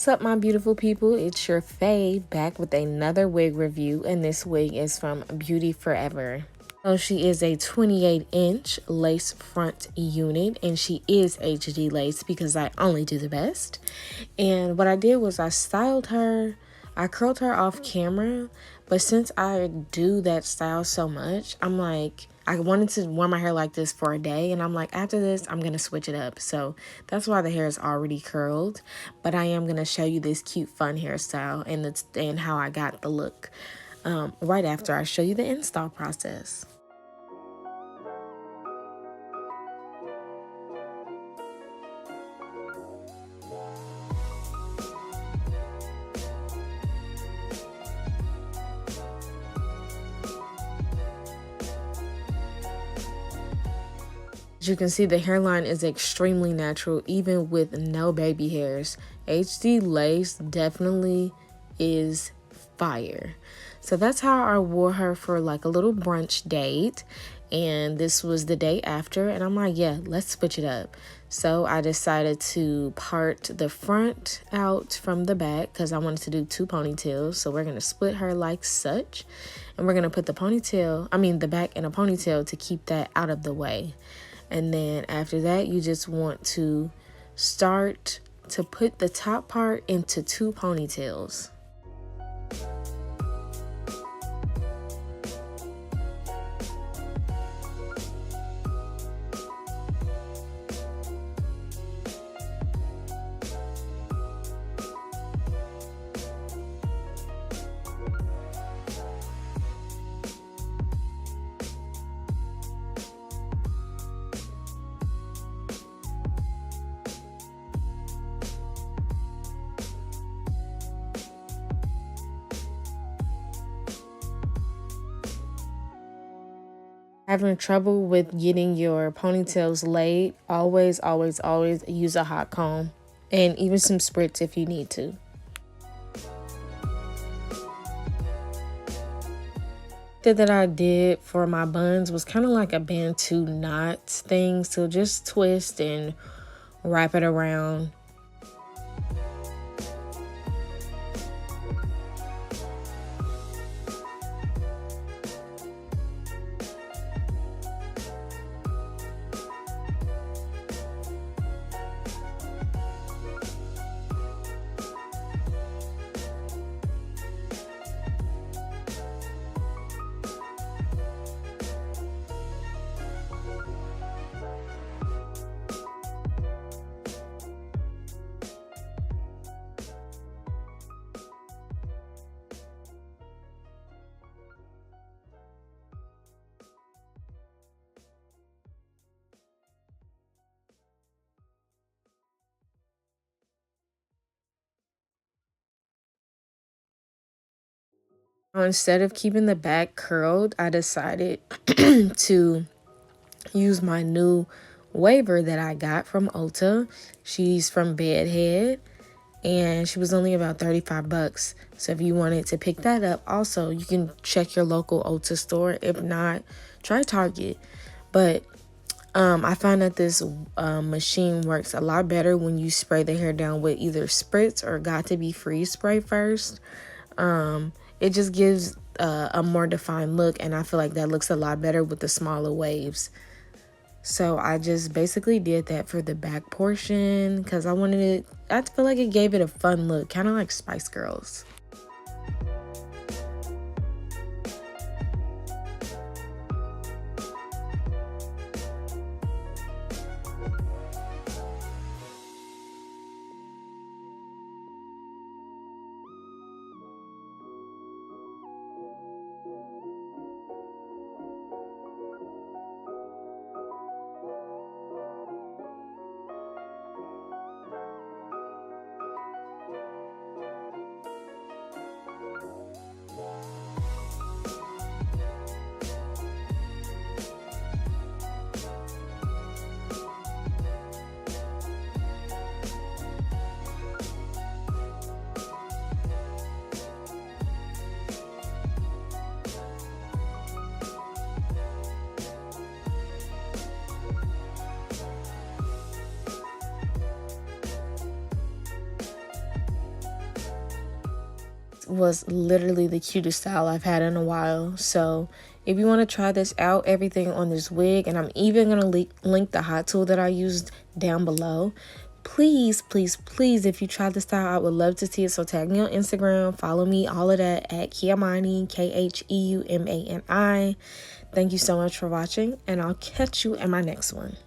What's up, my beautiful people? It's your Faye back with another wig review, and this wig is from BeautyForever. So she is a 28-inch lace front unit, and she is HD lace because I only do the best. And what I did was I styled her, I curled her off camera, but since I do that style so much, I'm like, I wanted to wear my hair like this for a day, and I'm like, after this, I'm going to switch it up. So that's why the hair is already curled, but I am going to show you this cute, fun hairstyle and how I got the look right after I show you the install process. As you can see, the hairline is extremely natural, even with no baby hairs. HD lace definitely is fire. So that's how I wore her for like a little brunch date. And this was the day after. And I'm like, yeah, let's switch it up. So I decided to part the front out from the back because I wanted to do two ponytails. So we're going to split her like such. And we're going to put the back in a ponytail to keep that out of the way. And then after that, you just want to start to put the top part into two ponytails. Having trouble with getting your ponytails laid, always use a hot comb and even some spritz if you need to. That I did for my buns was kind of like a Bantu knot thing, so just twist and wrap it around. Instead of keeping the back curled, I decided to use my new waver that I got from Ulta. She's from Bedhead, and she was only about 35 bucks. So if you wanted to pick that up, also, you can check your local Ulta store. If not, try Target. But I find that this machine works a lot better when you spray the hair down with either spritz or got to be freeze spray first. It just gives a more defined look, and I feel like that looks a lot better with the smaller waves. So I just basically did that for the back portion because I feel like it gave it a fun look, kind of like Spice Girls. was literally the cutest style I've had in a while. So if you want to try this out, everything on this wig, and I'm even going to link the hot tool that I used down below. Please, please, please, if you try this style, I would love to see it. So tag me on Instagram, follow me, all of that at Keumani, Keumani. Thank you so much for watching, and I'll catch you in my next one.